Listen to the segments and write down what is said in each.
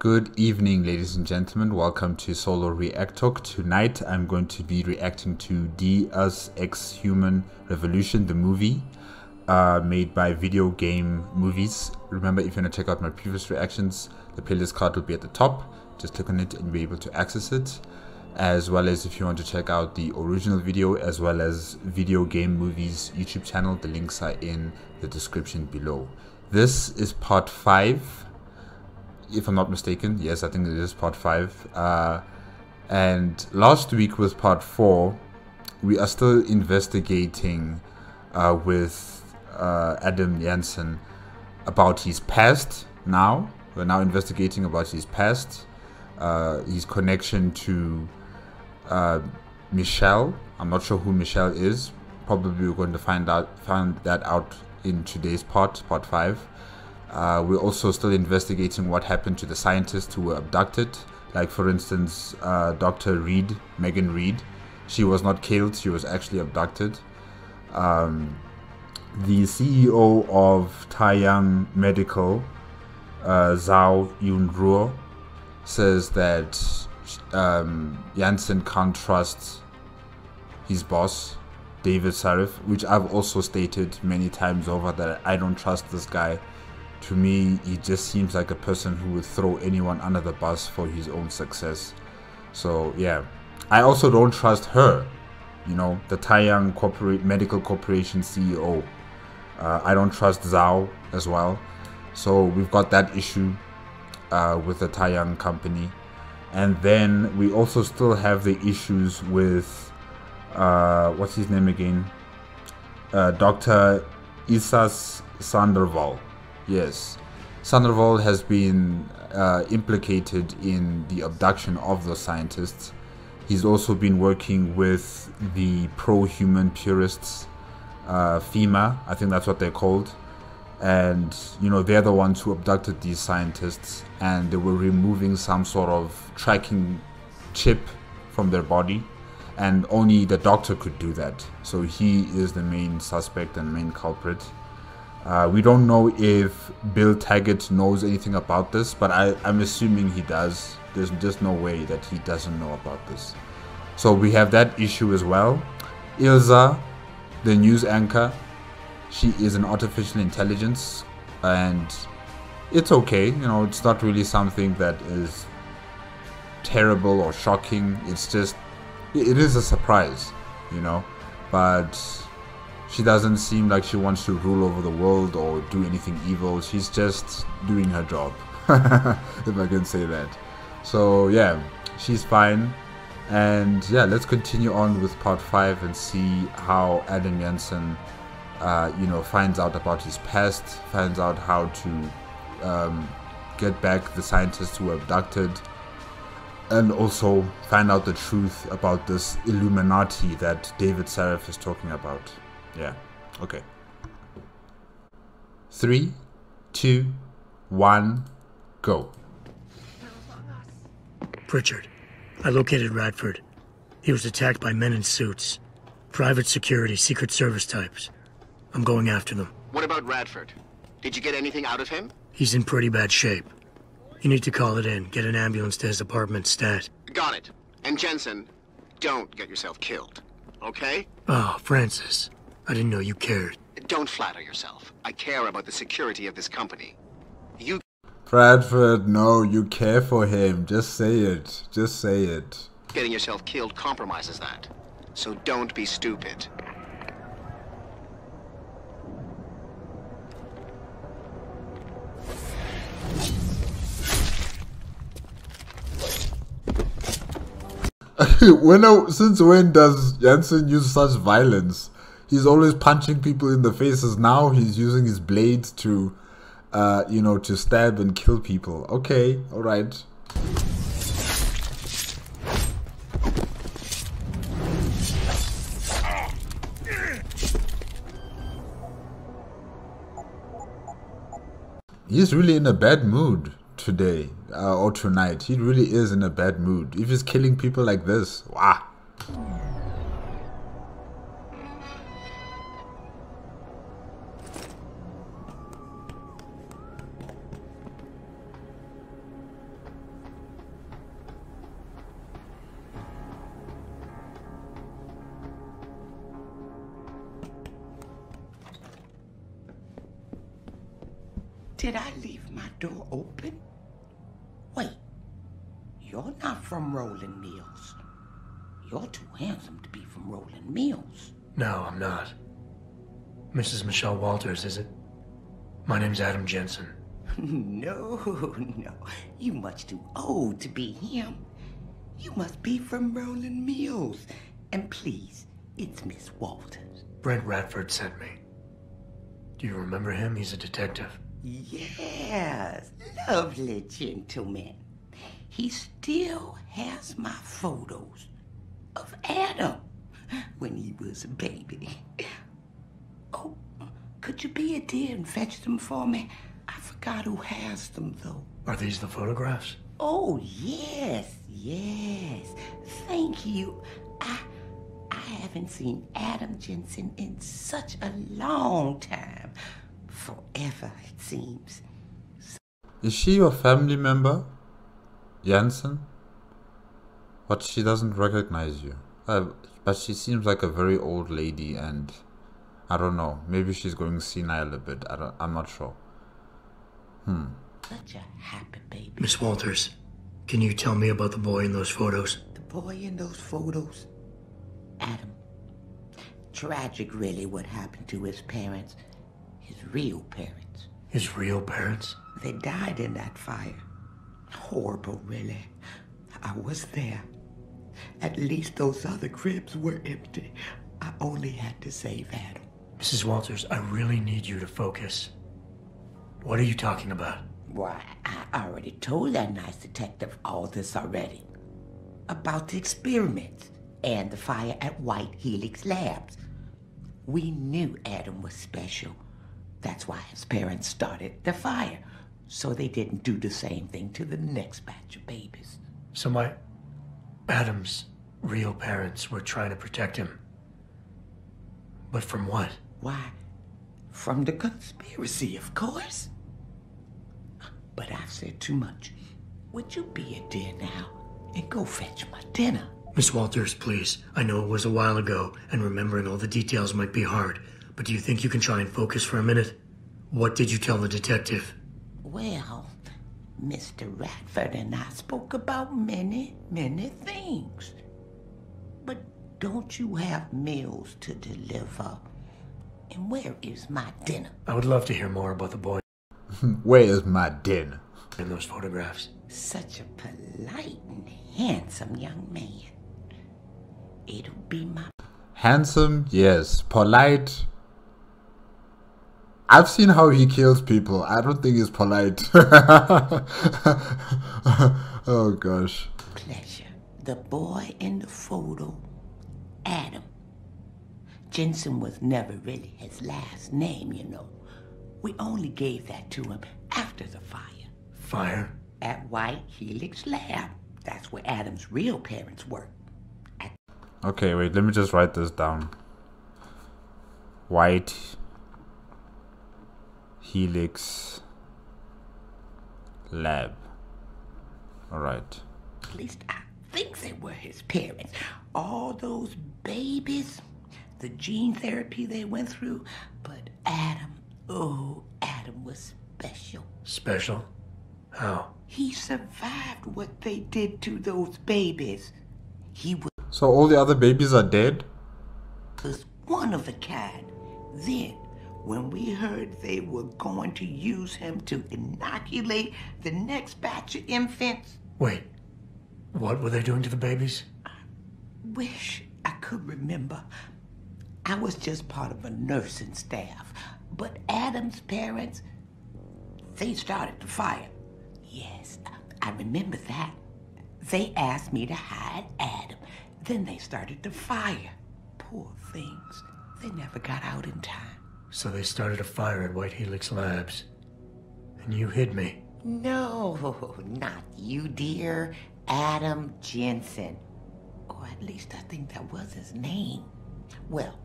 Good evening, ladies and gentlemen. Welcome to Solo ReacTalk. Tonight, I'm going to be reacting to Deus Ex Human Revolution, the movie made by Video Game Movies. Remember, if you want to check out my previous reactions, the playlist card will be at the top. Just click on it and you'll be able to access it. As well as if you want to check out the original video, as well as Video Game Movies YouTube channel, the links are in the description below. This is part 5. If I'm not mistaken. Yes, I think it is part 5. And last week was part 4. We are still investigating with Adam Jansen about his past now. We're now investigating about his past, his connection to Michelle. I'm not sure who Michelle is. Probably we're going to find that out in today's part 5. We're also still investigating what happened to the scientists who were abducted. Like, for instance, Dr. Reed, Megan Reed. She was not killed, she was actually abducted. The CEO of Taiyang Medical, Zhao Yunruo, says that Jansen can't trust his boss, David Sarif, which I've also stated many times over that I don't trust this guy. To me, he just seems like a person who would throw anyone under the bus for his own success. So yeah, I also don't trust her, you know, the Taiyang Medical Corporation CEO. I don't trust Zhao as well. So we've got that issue with the Taiyang company. And then we also still have the issues with, what's his name again? Dr. Isas Sandoval. Yes, Sandoval has been implicated in the abduction of the scientists. He's also been working with the pro-human purists, FEMA, I think that's what they're called. And, you know, they're the ones who abducted these scientists, and they were removing some sort of tracking chip from their body, and only the doctor could do that. So he is the main suspect and main culprit. We don't know if Bill Taggart knows anything about this, but I'm assuming he does. There's just no way that he doesn't know about this. So we have that issue as well. Ilza, the news anchor, she is an artificial intelligence, and it's okay. You know, it's not really something that is terrible or shocking. It's just, it is a surprise, you know, but she doesn't seem like she wants to rule over the world or do anything evil. She's just doing her job, if I can say that. So yeah, she's fine. And yeah, let's continue on with part 5 and see how Adam Jansen, you know, finds out about his past, finds out how to get back the scientists who were abducted, and also find out the truth about this Illuminati that David Sarif is talking about. Yeah, okay. 3, 2, 1, go. Pritchard, I located Radford. He was attacked by men in suits. Private security, Secret Service types. I'm going after them. What about Radford? Did you get anything out of him? He's in pretty bad shape. You need to call it in, get an ambulance to his apartment stat. Got it. And Jensen, don't get yourself killed, okay? Oh, Francis. I didn't know you cared. Don't flatter yourself. I care about the security of this company. You... Bradford, no, you care for him. Just say it. Just say it. Getting yourself killed compromises that. So don't be stupid. Since when does Jansen use such violence? He's always punching people in the faces. Now he's using his blades to, you know, to stab and kill people. Okay, all right. He's really in a bad mood today or tonight. He really is in a bad mood. If he's killing people like this, wow. Did I leave my door open? Wait, you're not from Rolling Mills. You're too handsome to be from Rolling Mills. No, I'm not. Mrs. Michelle Walters, is it? My name's Adam Jensen. No, you much too old to be him. You must be from Rolling Mills. And please, it's Miss Walters. Brent Radford sent me. Do you remember him? He's a detective. Yes, lovely gentleman. He still has my photos of Adam when he was a baby. Oh, could you be a dear and fetch them for me? I forgot who has them, though. Are these the photographs? Oh, yes. Thank you. I haven't seen Adam Jensen in such a long time. Forever, it seems. Is she your family member, Jansen? But she doesn't recognize you. But she seems like a very old lady, and I don't know. Maybe she's going senile a bit. I'm not sure. Such a happy baby. Miss Walters, can you tell me about the boy in those photos? The boy in those photos? Adam. Tragic, really, what happened to his parents. His real parents. His real parents? They died in that fire. Horrible, really. I was there. At least those other cribs were empty. I only had to save Adam. Mrs. Walters, I really need you to focus. What are you talking about? Why, I already told that nice detective all this already. About the experiments and the fire at White Helix Labs. We knew Adam was special. That's why his parents started the fire, so they didn't do the same thing to the next batch of babies. So Adam's real parents were trying to protect him. But from what? Why, from the conspiracy, of course. But I've said too much. Would you be a dear now and go fetch my dinner? Miss Walters, please. I know it was a while ago, and remembering all the details might be hard, but do you think you can try and focus for a minute? What did you tell the detective? Well, Mr. Radford and I spoke about many, many things. But don't you have meals to deliver? And where is my dinner? I would love to hear more about the boy Where is my dinner? in those photographs. Such a polite and handsome young man. It'll be my... Handsome, yes. Polite. I've seen how he kills people. I don't think he's polite. Oh gosh. pleasure. The boy in the photo, Adam. Jensen was never really his last name, you know. We only gave that to him after the fire. Fire? At White Helix Lab. That's where Adam's real parents worked. Okay, wait, let me just write this down. White Helix Lab. Alright. At least I think they were his parents. All those babies, the gene therapy they went through. But Adam, oh, Adam was special. Special? How? He survived what they did to those babies. He So all the other babies are dead? was one of a kind. Then, when we heard they were going to use him to inoculate the next batch of infants, Wait, what were they doing to the babies? wish I could remember. I was just part of a nursing staff. But Adam's parents, they started the fire. Yes, I remember that. They asked me to hide Adam. Then they started the fire. Poor things. They never got out in time. So they started a fire at White Helix Labs. And you hid me. No, not you, dear. Adam Jensen. Or at least I think that was his name. Well,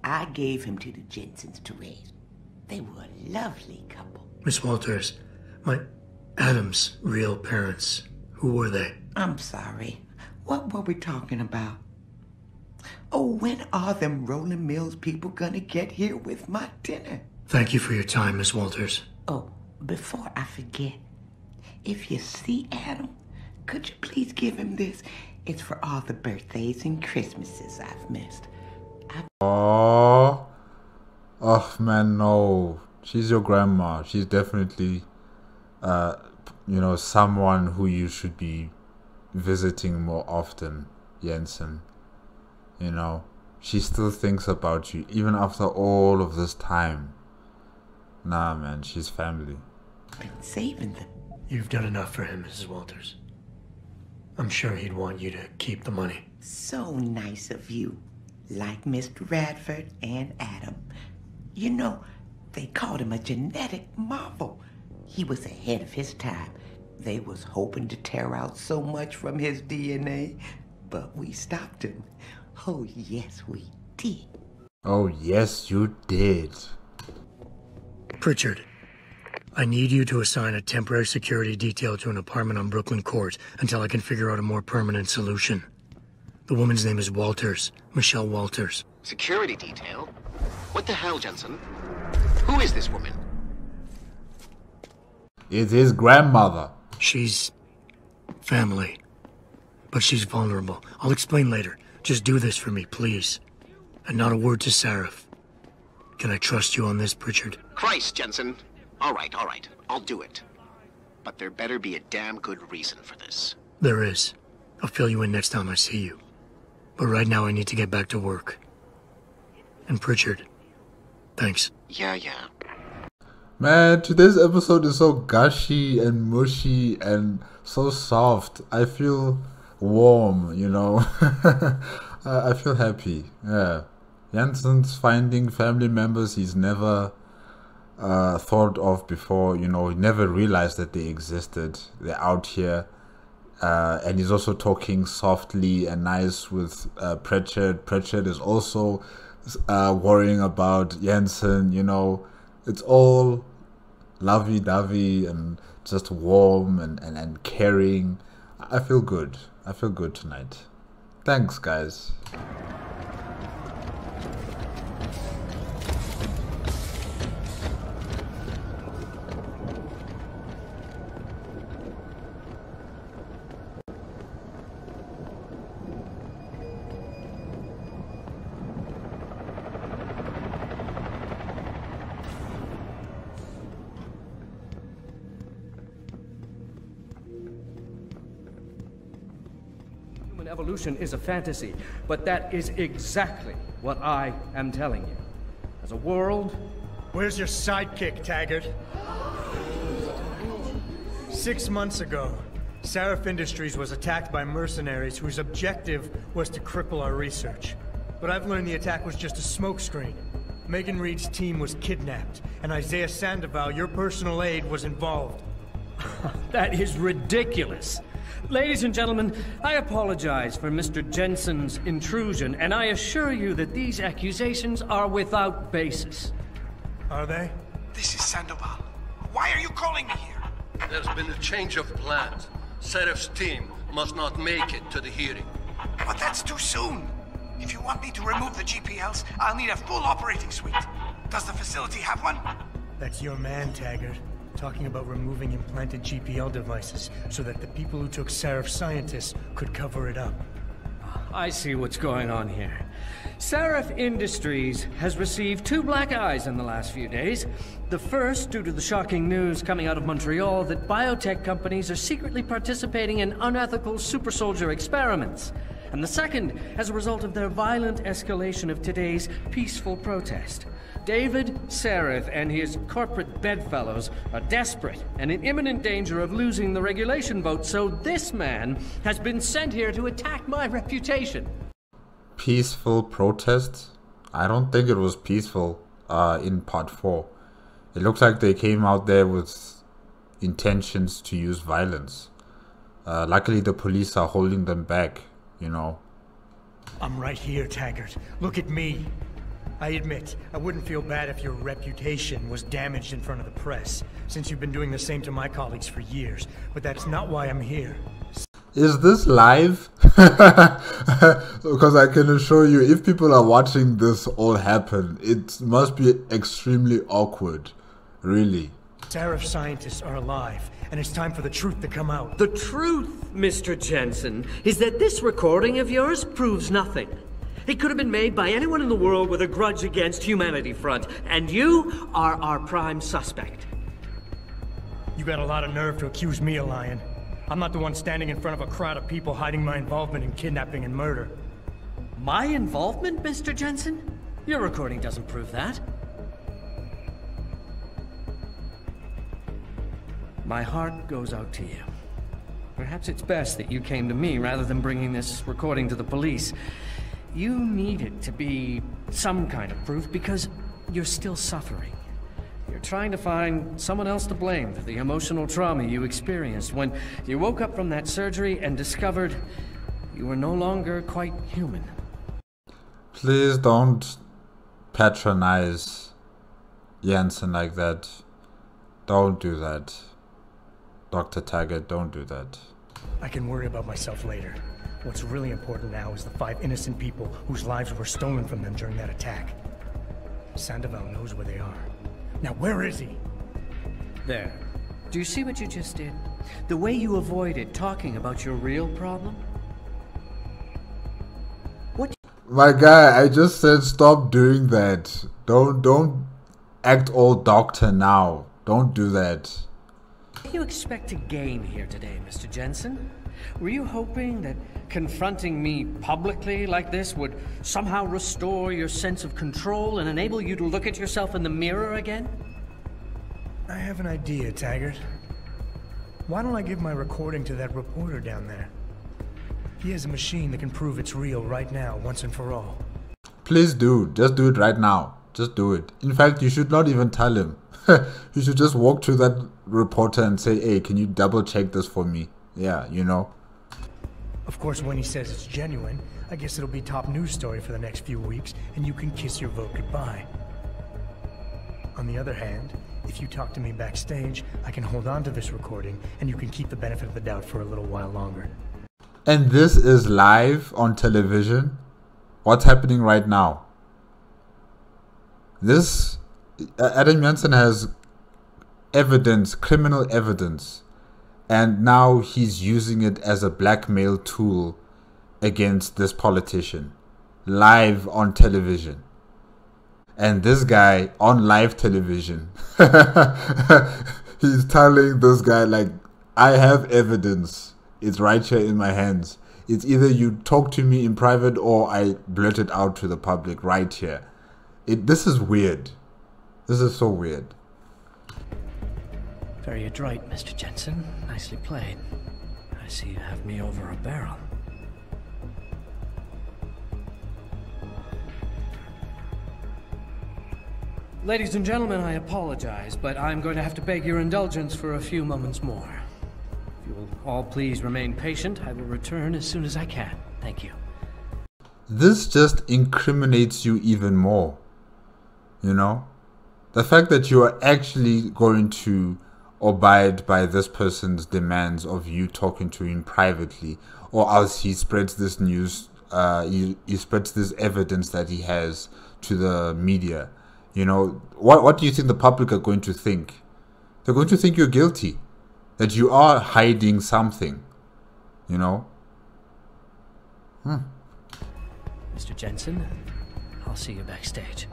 I gave him to the Jensens to raise. They were a lovely couple. Miss Walters, my Adam's real parents, who were they? I'm sorry. What were we talking about? Oh, when are them Rolling Mills people gonna get here with my dinner? Thank you for your time, Miss Walters. Oh, before I forget, if you see Adam, could you please give him this? It's for all the birthdays and Christmases I've missed. Oh, oh man, no. She's your grandma. She's definitely, you know, someone who you should be visiting more often, Jensen. You know, she still thinks about you, even after all of this time. Nah, man, she's family. Been saving them. You've done enough for him, Mrs. Walters. I'm sure he'd want you to keep the money. So nice of you. Like Mr. Radford and Adam. You know, they called him a genetic marvel. He was ahead of his time. They was hoping to tear out so much from his DNA, but we stopped him. Oh, yes, we did. Oh, yes, you did. Pritchard, I need you to assign a temporary security detail to an apartment on Brooklyn Court until I can figure out a more permanent solution. The woman's name is Walters, Michelle Walters. Security detail? What the hell, Jensen? Who is this woman? It's his grandmother. She's family, but she's vulnerable. I'll explain later. Just do this for me, please. And not a word to Sarif. Can I trust you on this, Pritchard? Christ, Jensen. All right. I'll do it. But there better be a damn good reason for this. There is. I'll fill you in next time I see you. But right now I need to get back to work. And Pritchard, thanks. Yeah. Man, today's episode is so gushy and mushy and so soft. I feel warm, you know. I feel happy. Yeah. Jensen's finding family members he's never thought of before, you know. He never realized that they existed. They're out here. And he's also talking softly and nice with Pritchard. Pritchard is also worrying about Jensen, you know. It's all lovey-dovey and just warm and caring. I feel good. I feel good tonight. Thanks, guys. Evolution is a fantasy, but that is exactly what I am telling you. As a world... Where's your sidekick, Taggart? 6 months ago, Sarif Industries was attacked by mercenaries whose objective was to cripple our research. But I've learned the attack was just a smokescreen. Megan Reed's team was kidnapped, and Isaiah Sandoval, your personal aide, was involved. That is ridiculous. Ladies and gentlemen, I apologize for Mr. Jensen's intrusion, and I assure you that these accusations are without basis. Are they? This is Sandoval. Why are you calling me here? There's been a change of plans. Serif's team must not make it to the hearing. But that's too soon. If you want me to remove the GPLs, I'll need a full operating suite. Does the facility have one? That's your man, Taggart. Talking about removing implanted GPL devices so that the people who took Sarif scientists could cover it up. I see what's going on here. Sarif Industries has received 2 black eyes in the last few days. The first, due to the shocking news coming out of Montreal that biotech companies are secretly participating in unethical super soldier experiments. And the second, as a result of their violent escalation of today's peaceful protest. David Sarif and his corporate bedfellows are desperate and in imminent danger of losing the regulation vote, so this man has been sent here to attack my reputation. Peaceful protest? I don't think it was peaceful in part 4. It looks like they came out there with intentions to use violence. Luckily the police are holding them back, you know. I'm right here, Taggart. Look at me. I admit, I wouldn't feel bad if your reputation was damaged in front of the press, since you've been doing the same to my colleagues for years, but that's not why I'm here. Is this live? Because I can assure you, if people are watching this all happen, it must be extremely awkward. Really. Seraph scientists are alive, and it's time for the truth to come out. The truth, Mr. Jensen, is that this recording of yours proves nothing. It could have been made by anyone in the world with a grudge against Humanity Front, and you are our prime suspect. You got a lot of nerve to accuse me of lying. I'm not the one standing in front of a crowd of people hiding my involvement in kidnapping and murder. My involvement, Mr. Jensen? Your recording doesn't prove that. My heart goes out to you. Perhaps it's best that you came to me rather than bringing this recording to the police. You need it to be some kind of proof because you're still suffering. You're trying to find someone else to blame for the emotional trauma you experienced when you woke up from that surgery and discovered you were no longer quite human. Please don't patronize Jensen like that. Don't do that. Dr. Taggart, don't do that. I can worry about myself later. What's really important now is the 5 innocent people whose lives were stolen from them during that attack. Sandoval knows where they are. Now where is he? There. Do you see what you just did? The way you avoided talking about your real problem? My guy, I just said stop doing that. Don't act all doctor now. Don't do that. What do you expect to gain here today, Mr. Jensen? Were you hoping that confronting me publicly like this would somehow restore your sense of control and enable you to look at yourself in the mirror again? I have an idea, Taggart. Why don't I give my recording to that reporter down there? He has a machine that can prove it's real right now, once and for all. Please do. Just do it right now. Just do it. In fact, you should not even tell him. You should just walk to that reporter and say, hey, can you double check this for me? Yeah, you know. Of course, when he says it's genuine, I guess it'll be top news story for the next few weeks, and you can kiss your vote goodbye. On the other hand, if you talk to me backstage, I can hold on to this recording, and you can keep the benefit of the doubt for a little while longer. And this is live on television? What's happening right now? This, Adam Jensen has evidence, criminal evidence, and now he's using it as a blackmail tool against this politician, live on television. And this guy on live television, he's telling this guy, like, I have evidence. It's right here in my hands. It's either you talk to me in private or I blurt it out to the public right here. This is weird. This is so weird. Very adroit, Mr. Jensen. Nicely played. I see you have me over a barrel. Ladies and gentlemen, I apologize, but I'm going to have to beg your indulgence for a few moments more. If you will all please remain patient, I will return as soon as I can. Thank you. This just incriminates you even more. You know? The fact that you are actually going to abide by this person's demands of you talking to him privately, or else he spreads this news, he spreads this evidence that he has to the media. You know, what do you think the public are going to think? They're going to think you're guilty, that you are hiding something, you know? Mr. Jensen, I'll see you backstage.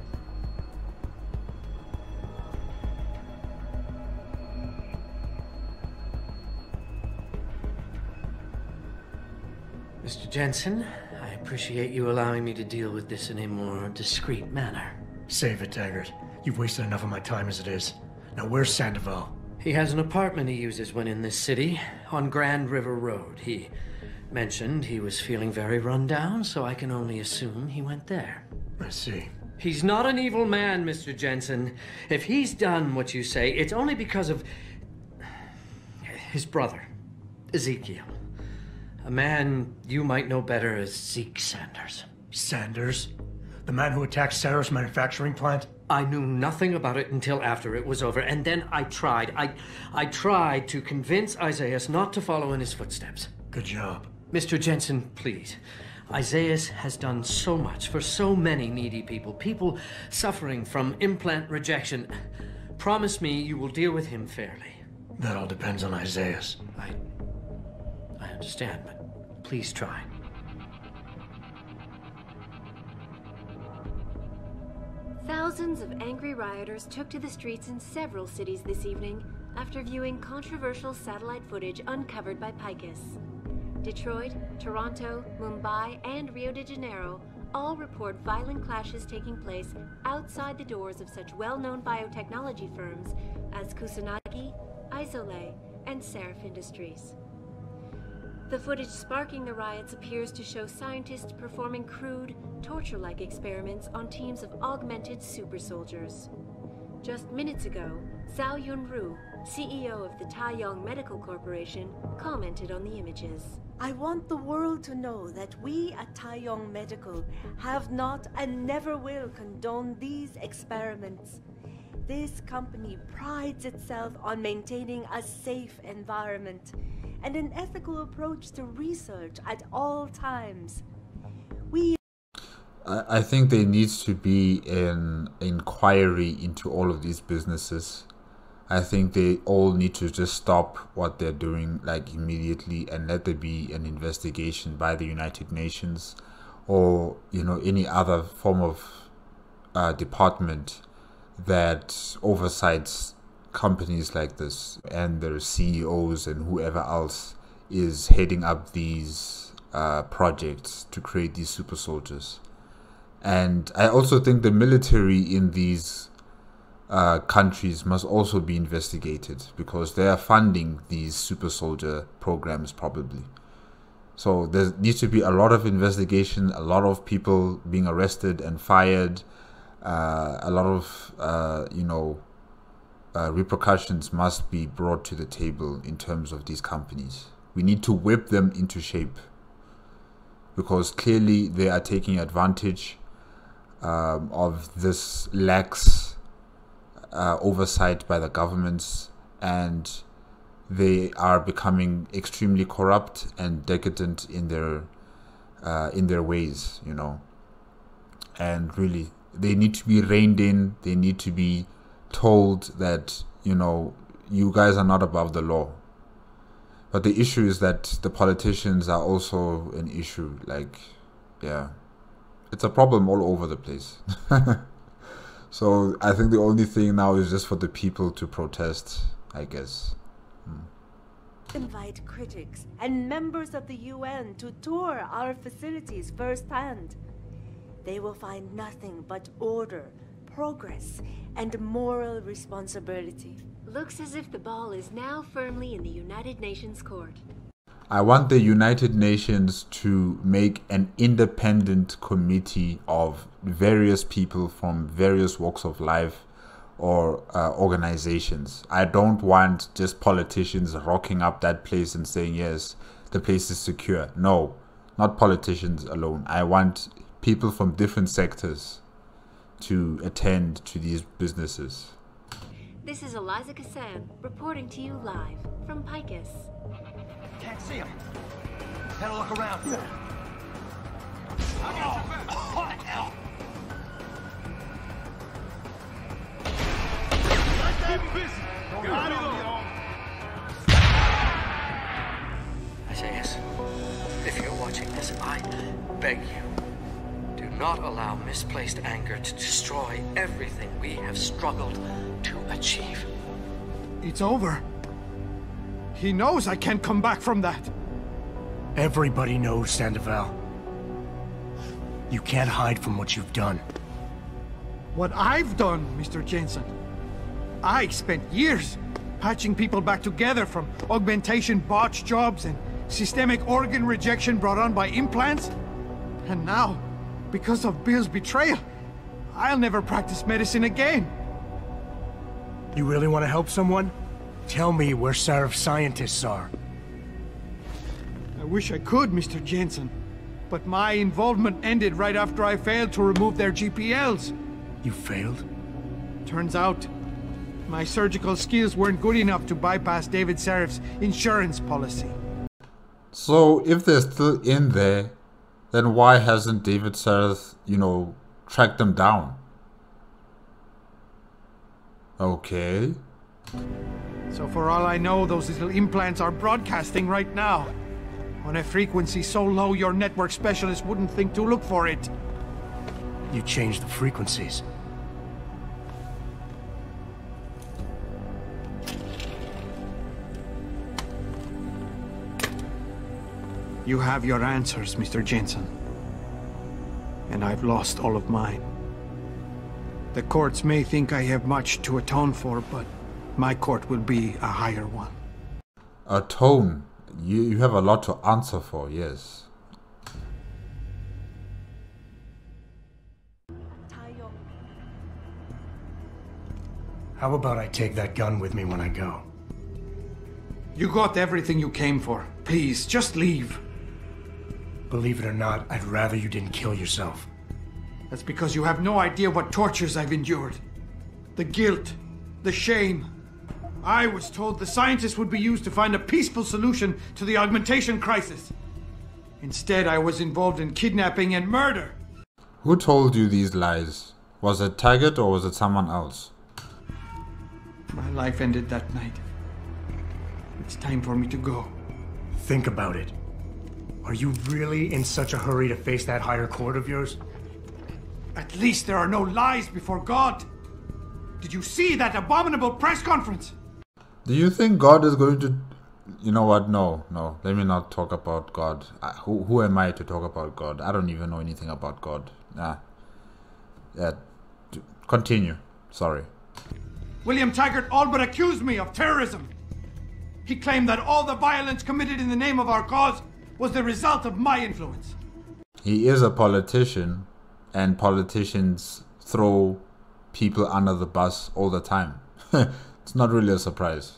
Mr. Jensen, I appreciate you allowing me to deal with this in a more discreet manner. Save it, Taggart. You've wasted enough of my time as it is. Now where's Sandoval? He has an apartment he uses when in this city, on Grand River Road. He mentioned he was feeling very run down, so I can only assume he went there. I see. He's not an evil man, Mr. Jensen. If he's done what you say, it's only because of his brother, Ezekiel. A man you might know better as Zeke Sanders. Sanders? The man who attacked Sarah's manufacturing plant? I knew nothing about it until after it was over, and then I tried. I tried to convince Isaias not to follow in his footsteps. Good job. Mr. Jensen, please. Isaias has done so much for so many needy people. People suffering from implant rejection. promise me you will deal with him fairly. That all depends on Isaiah's. I understand, but please try. Thousands of angry rioters took to the streets in several cities this evening after viewing controversial satellite footage uncovered by Picus. Detroit, Toronto, Mumbai, and Rio de Janeiro all report violent clashes taking place outside the doors of such well-known biotechnology firms as Kusanagi, Isole, and Seraph Industries. The footage sparking the riots appears to show scientists performing crude, torture-like experiments on teams of augmented super soldiers. Just minutes ago, Zhao Yunru, CEO of the Taiyong Medical Corporation, commented on the images. I want the world to know that we at Taiyong Medical have not and never will condone these experiments. This company prides itself on maintaining a safe environment and an ethical approach to research at all times. I think there needs to be an inquiry into all of these businesses. I think they all need to just stop what they're doing like immediately and let there be an investigation by the United Nations or any other form of department that oversights companies like this and their CEOs and whoever else is heading up these projects to create these super soldiers. And I also think the military in these countries must also be investigated because they are funding these super soldier programs probably. So there needs to be a lot of investigation, a lot of people being arrested and fired, a lot of repercussions must be brought to the table in terms of these companies. We need to whip them into shape because clearly they are taking advantage of this lax oversight by the governments, and they are becoming extremely corrupt and decadent in their ways, and really they need to be reined in. They need to be told that you guys are not above the law. But the issue is that the politicians are also an issue. It's a problem all over the place. So I think the only thing now is just for the people to protest, I guess. Invite critics and members of the UN to tour our facilities firsthand. They will find nothing but order, progress, and moral responsibility. Looks as if the ball is now firmly in the United Nations court. I want the United Nations to make an independent committee of various people from various walks of life or organizations. I don't want just politicians rocking up that place and saying, yes, the place is secure. No, not politicians alone. I want people from different sectors to attend to these businesses. This is Eliza Kassan reporting to you live from Picus. Can't see him. Better look around. What the hell? Isaiah, if you're watching this, I beg you, do not allow misplaced anger to destroy everything we have struggled to achieve. It's over. He knows I can't come back from that. Everybody knows, Sandoval. You can't hide from what you've done. What I've done, Mr. Jensen. I spent years patching people back together from augmentation botch jobs and systemic organ rejection brought on by implants. And now, because of Bill's betrayal, I'll never practice medicine again. You really want to help someone? Tell me where Seraph's scientists are. I wish I could, Mr. Jensen. But my involvement ended right after I failed to remove their GPLs. You failed? Turns out, my surgical skills weren't good enough to bypass David Seraph's insurance policy. So if they're still in there, then why hasn't David Seraph, tracked them down? Okay. So for all I know, those little implants are broadcasting right now. On a frequency so low your network specialist wouldn't think to look for it. You changed the frequencies. You have your answers, Mr. Jensen. And I've lost all of mine. The courts may think I have much to atone for, but my court will be a higher one. Atone. You have a lot to answer for, yes. How about I take that gun with me when I go? You got everything you came for. Please, just leave. Believe it or not, I'd rather you didn't kill yourself. That's because you have no idea what tortures I've endured. The guilt, the shame. I was told the scientists would be used to find a peaceful solution to the augmentation crisis. Instead, I was involved in kidnapping and murder. Who told you these lies? Was it Taggart or was it someone else? My life ended that night. It's time for me to go. Think about it. Are you really in such a hurry to face that higher court of yours? At least there are no lies before God. Did you see that abominable press conference? Do you think God is going to... You know what? No. Let me not talk about God. Who am I to talk about God? I don't even know anything about God. Yeah. Continue. Sorry. William Taggart all but accused me of terrorism. He claimed that all the violence committed in the name of our cause was the result of my influence. He is a politician, and politicians throw people under the bus all the time. It's not really a surprise.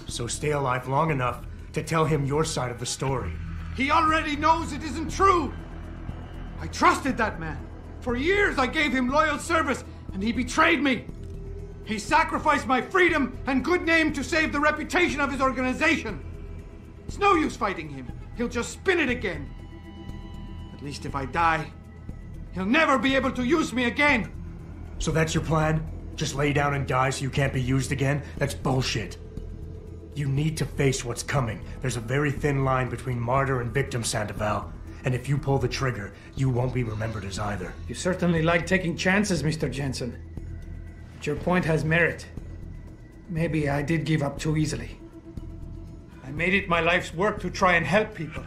So stay alive long enough to tell him your side of the story. He already knows it isn't true. I trusted that man. For years I gave him loyal service, and he betrayed me. He sacrificed my freedom and good name to save the reputation of his organization. It's no use fighting him. He'll just spin it again. At least if I die, he'll never be able to use me again. So that's your plan? Just lay down and die so you can't be used again? That's bullshit. You need to face what's coming. There's a very thin line between martyr and victim, Sandoval. And if you pull the trigger, you won't be remembered as either. You certainly like taking chances, Mr. Jensen. But your point has merit. Maybe I did give up too easily. I made it my life's work to try and help people.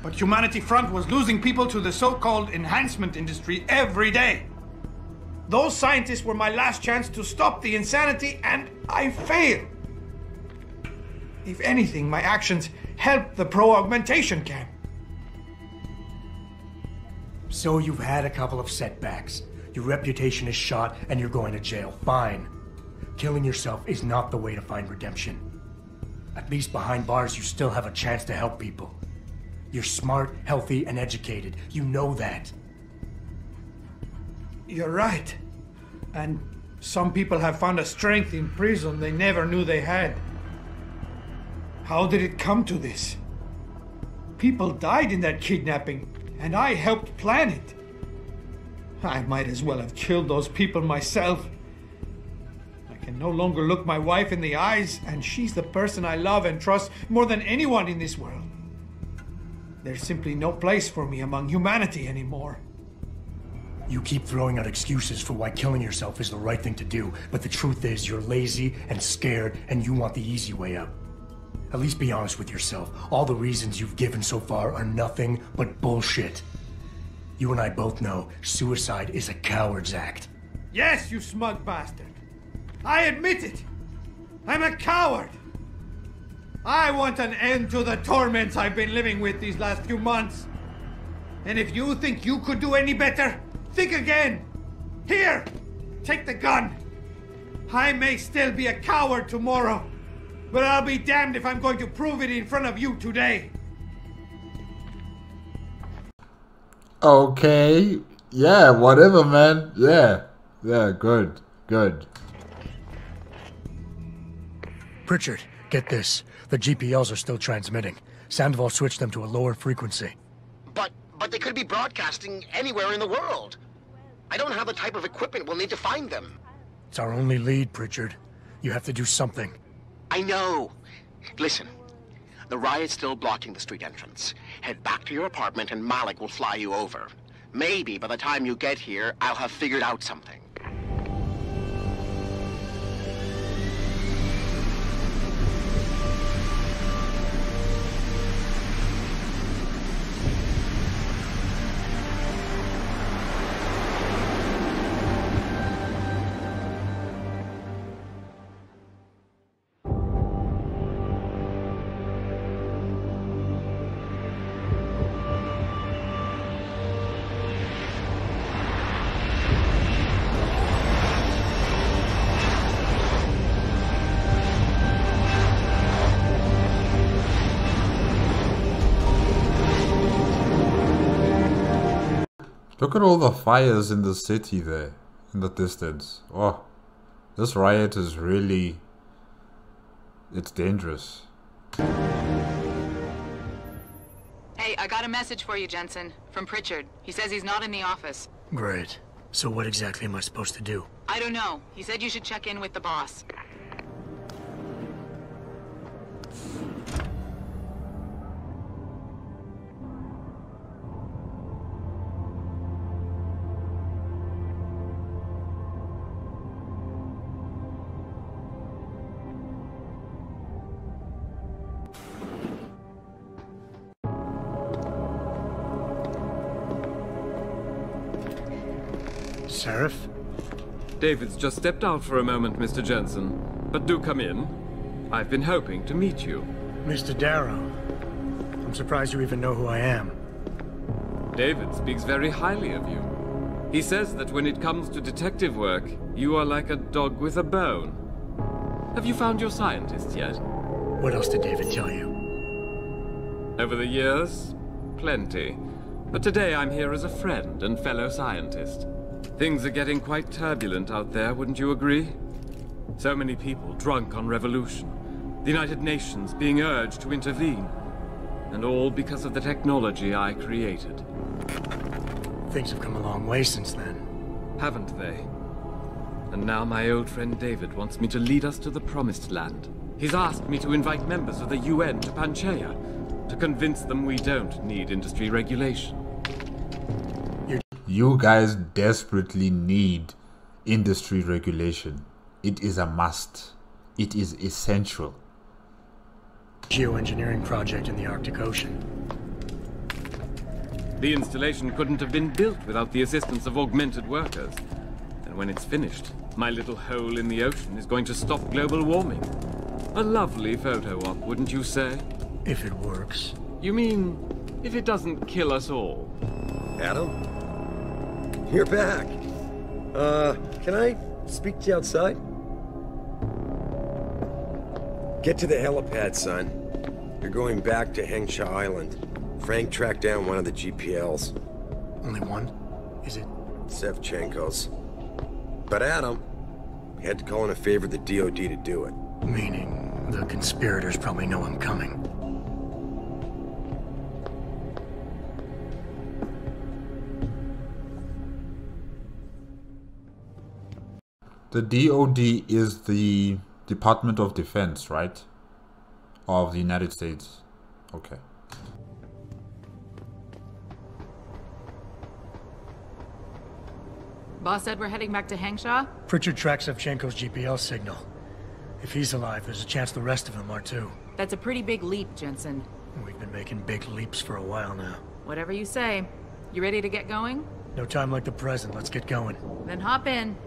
But Humanity Front was losing people to the so-called enhancement industry every day. Those scientists were my last chance to stop the insanity, and I failed. If anything, my actions helped the pro-augmentation camp. So you've had a couple of setbacks. Your reputation is shot and you're going to jail. Fine. Killing yourself is not the way to find redemption. At least behind bars you still have a chance to help people. You're smart, healthy, and educated. You know that. You're right. And some people have found a strength in prison they never knew they had. How did it come to this? People died in that kidnapping, and I helped plan it. I might as well have killed those people myself. I can no longer look my wife in the eyes, and she's the person I love and trust more than anyone in this world. There's simply no place for me among humanity anymore. You keep throwing out excuses for why killing yourself is the right thing to do, but the truth is you're lazy and scared and you want the easy way out. At least be honest with yourself. All the reasons you've given so far are nothing but bullshit. You and I both know suicide is a coward's act. Yes, you smug bastard. I admit it. I'm a coward. I want an end to the torments I've been living with these last few months. And if you think you could do any better, think again. Here, take the gun. I may still be a coward tomorrow, but I'll be damned if I'm going to prove it in front of you today. Okay. Yeah, whatever, man. Yeah, good. Pritchard, get this. The GPLs are still transmitting. Sandoval switched them to a lower frequency. But they could be broadcasting anywhere in the world. I don't have the type of equipment we'll need to find them. It's our only lead, Pritchard. You have to do something. I know. Listen, the riot's still blocking the street entrance. Head back to your apartment and Malik will fly you over. Maybe by the time you get here, I'll have figured out something. Look at all the fires in the city there, in the distance. Oh, this riot is really... it's dangerous. Hey, I got a message for you, Jensen. From Pritchard. He says he's not in the office. Great. So what exactly am I supposed to do? I don't know. He said you should check in with the boss. Sheriff? David's just stepped out for a moment, Mr. Jensen. But do come in. I've been hoping to meet you. Mr. Darrow. I'm surprised you even know who I am. David speaks very highly of you. He says that when it comes to detective work, you are like a dog with a bone. Have you found your scientist yet? What else did David tell you? Over the years, plenty. But today I'm here as a friend and fellow scientist. Things are getting quite turbulent out there, wouldn't you agree? So many people drunk on revolution. The United Nations being urged to intervene. And all because of the technology I created. Things have come a long way since then. Haven't they? And now my old friend David wants me to lead us to the Promised Land. He's asked me to invite members of the UN to Panchaea, to convince them we don't need industry regulation. You guys desperately need industry regulation. It is a must. It is essential. Geoengineering project in the Arctic Ocean. The installation couldn't have been built without the assistance of augmented workers. And when it's finished, my little hole in the ocean is going to stop global warming. A lovely photo op, wouldn't you say? If it works. You mean, if it doesn't kill us all? Adam? You're back. Can I speak to you outside? Get to the helipad, son. You're going back to Hengsha Island. Frank tracked down one of the GPLs. Only one? Is it? Sevchenko's. But Adam, had to call in a favor of the DOD to do it. Meaning, the conspirators probably know I'm coming. The DOD is the Department of Defense, right? Of the United States. Okay. Boss said we're heading back to Hengsha? Pritchard tracks Sevchenko's GPL signal. If he's alive, there's a chance the rest of them are too. That's a pretty big leap, Jensen. We've been making big leaps for a while now. Whatever you say. You ready to get going? No time like the present. Let's get going. Then hop in.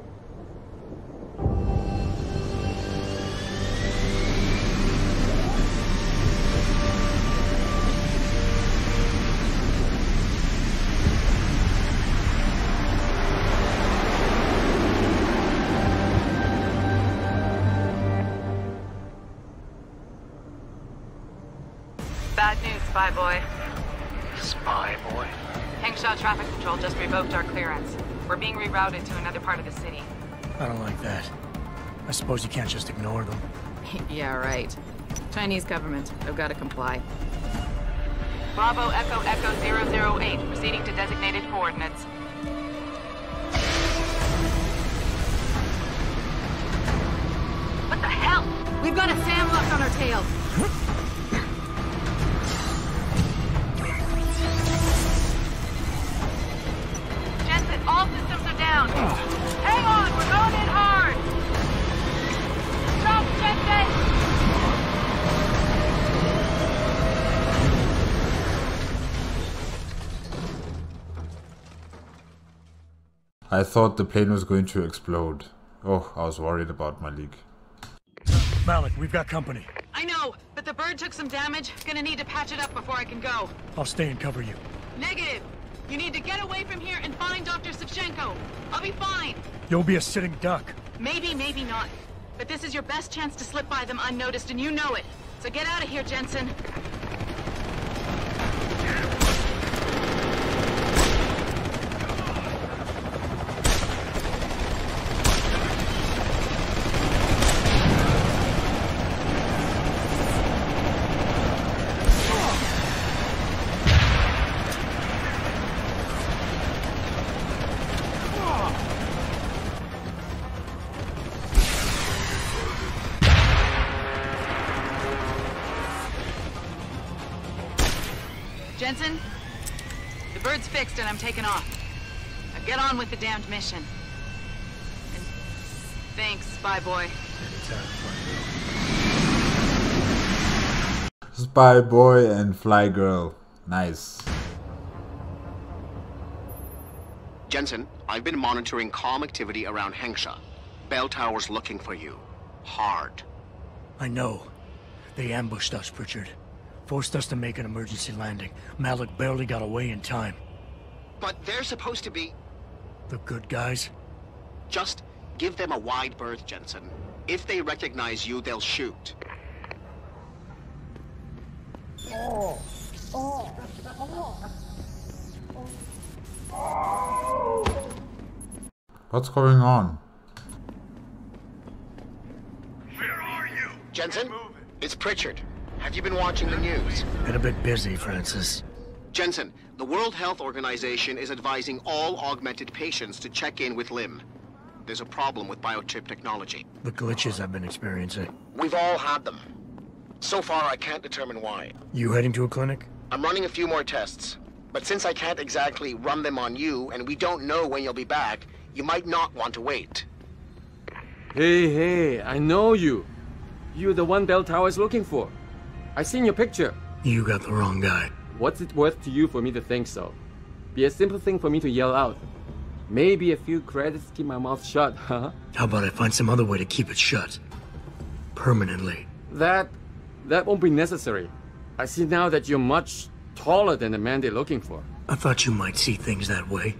Bad news, Spy Boy. Spy Boy? Hengsha Traffic Control just revoked our clearance. We're being rerouted to another part of the city. I don't like that. I suppose you can't just ignore them. Yeah, right. Chinese government. I've got to comply. Bravo Echo Echo 008, proceeding to designated coordinates. Mal, we've got a sandlock on our tail. Jensen, all systems are down. Hang on, we're going in hard. Stop, Jensen! I thought the plane was going to explode. Oh, I was worried about Malik. Malik, we've got company. I know, but the bird took some damage. Gonna need to patch it up before I can go. I'll stay and cover you. Negative. You need to get away from here and find Dr. Savchenko. I'll be fine. You'll be a sitting duck. Maybe, maybe not. But this is your best chance to slip by them unnoticed, and you know it. So get out of here, Jensen. Jensen, the bird's fixed and I'm taking off. Now get on with the damned mission. And thanks, Spy Boy. Spy Boy and Fly Girl. Nice. Jensen, I've been monitoring comm activity around Hengsha. Bell Tower's looking for you. Hard. I know. They ambushed us, Pritchard. Forced us to make an emergency landing. Malik barely got away in time. But they're supposed to be... The good guys? Just give them a wide berth, Jensen. If they recognize you, they'll shoot. What's going on? Where are you? Jensen, it's Pritchard. Have you been watching the news? Been a bit busy, Francis. Jensen, the World Health Organization is advising all augmented patients to check in with Lim. There's a problem with biochip technology. The glitches I've been experiencing. We've all had them. So far, I can't determine why. You heading to a clinic? I'm running a few more tests. But since I can't exactly run them on you, and we don't know when you'll be back, you might not want to wait. Hey, I know you. You're the one Bell Tower is looking for. I seen your picture. You got the wrong guy. What's it worth to you for me to think so? Be a simple thing for me to yell out. Maybe a few credits keep my mouth shut, huh? How about I find some other way to keep it shut? Permanently. That won't be necessary. I see now that you're much taller than the man they're looking for. I thought you might see things that way.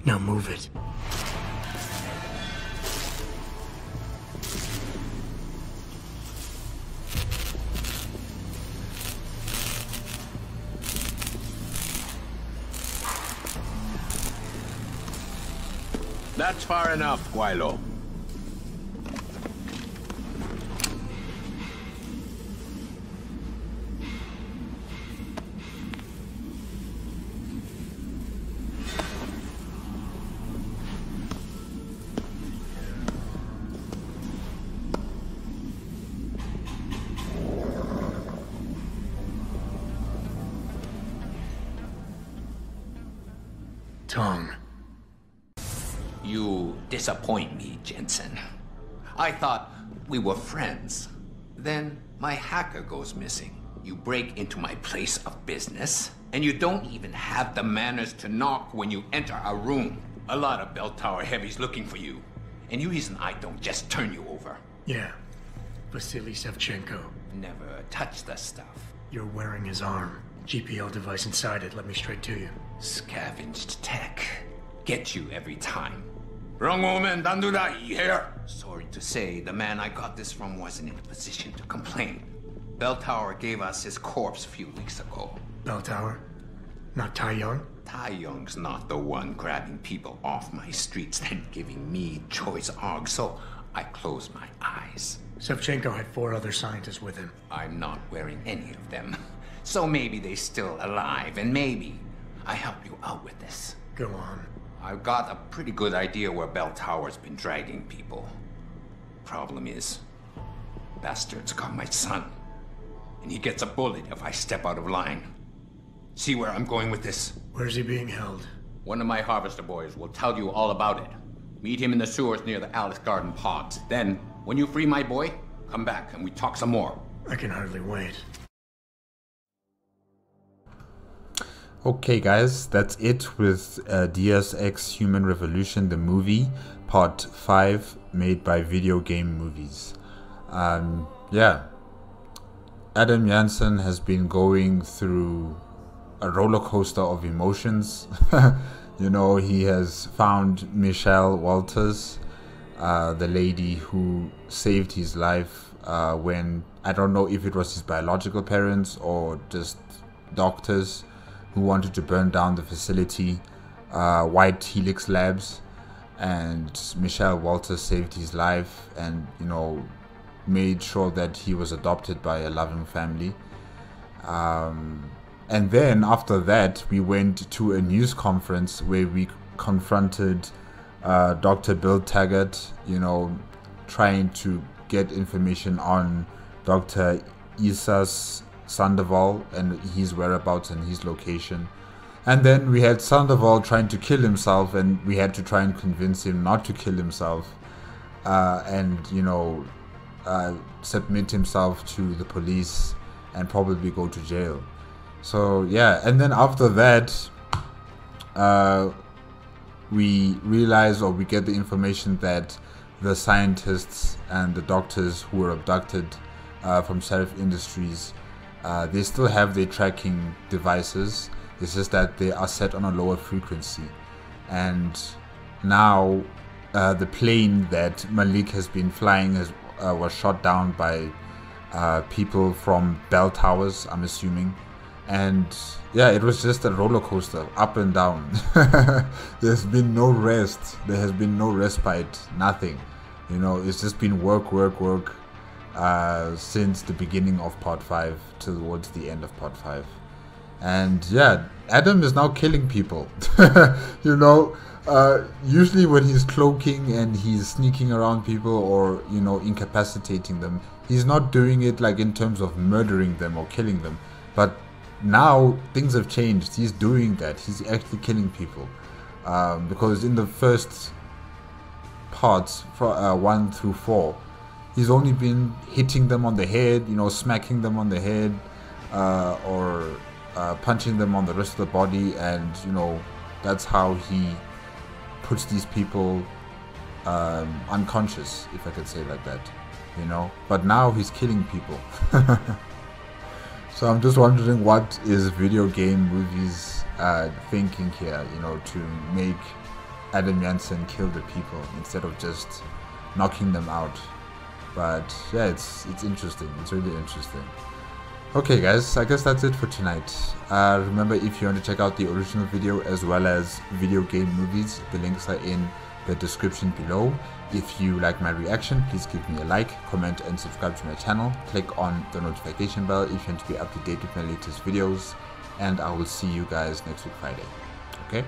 Now move it. That's far enough, Guilo. Tongue. You disappoint me, Jensen. I thought we were friends. Then my hacker goes missing. You break into my place of business, and you don't even have the manners to knock when you enter a room. A lot of Bell Tower heavies looking for you. Any reason I don't just turn you over? Yeah. Vasily Savchenko. Never touch the stuff. You're wearing his arm. GPL device inside it. Let me straight to you. Scavenged tech. Get you every time. Wrong woman, don't do that here. Sorry to say, the man I got this from wasn't in a position to complain. Bell Tower gave us his corpse a few weeks ago. Bell Tower? Not Tai Young? Tai Young's not the one grabbing people off my streets and giving me choice arg, so I close my eyes. Savchenko had 4 other scientists with him. I'm not wearing any of them. So maybe they're still alive, and maybe I help you out with this. Go on. I've got a pretty good idea where Bell Tower's been dragging people. Problem is, Bastard's got my son. And he gets a bullet if I step out of line. See where I'm going with this? Where's he being held? One of my harvester boys will tell you all about it. Meet him in the sewers near the Alice Garden pods. Then, when you free my boy, come back and we talk some more. I can hardly wait. Okay guys, that's it with Deus Ex Human Revolution, the movie, part 5, made by Video Game Movies. Yeah, Adam Jansen has been going through a roller coaster of emotions. You know, he has found Michelle Walters, the lady who saved his life when, I don't know if it was his biological parents or just doctors who wanted to burn down the facility, White Helix Labs, and Michelle Walters saved his life and, you know, made sure that he was adopted by a loving family. And then after that, we went to a news conference where we confronted Dr. Bill Taggart, you know, trying to get information on Dr. Isas Sandoval and his whereabouts and his location. And then we had Sandoval trying to kill himself, and we had to try and convince him not to kill himself and, you know, submit himself to the police and probably go to jail. So yeah, and then after that we realize, or we get the information that the scientists and the doctors who were abducted from Seraph Industries, they still have their tracking devices. It's just that they are set on a lower frequency. And now the plane that Malik has been flying was shot down by people from bell towers, I'm assuming. And yeah, it was just a roller coaster, up and down. There's been no rest. There has been no respite, nothing. You know, it's just been work, work, work since the beginning of part 5 towards the end of part 5. And yeah, Adam is now killing people. You know, usually when he's cloaking and he's sneaking around people or, you know, incapacitating them, he's not doing it like in terms of murdering them or killing them. But now things have changed. He's doing that. He's actually killing people. Because in the first parts, 1 through 4, he's only been hitting them on the head, you know, smacking them on the head, or punching them on the rest of the body, and, you know, that's how he puts these people unconscious, if I could say like that, you know. But now he's killing people. So I'm just wondering, what is Video Game Movies thinking here, you know, to make Adam Jansen kill the people instead of just knocking them out. But yeah, it's interesting. It's really interesting. Okay guys, I guess that's it for tonight. Remember, if you want to check out the original video as well as Video Game Movies, the links are in the description below. If you like my reaction, please give me a like, comment and subscribe to my channel. Click on the notification bell if you want to be up to date with my latest videos, and I will see you guys next week Friday. Okay?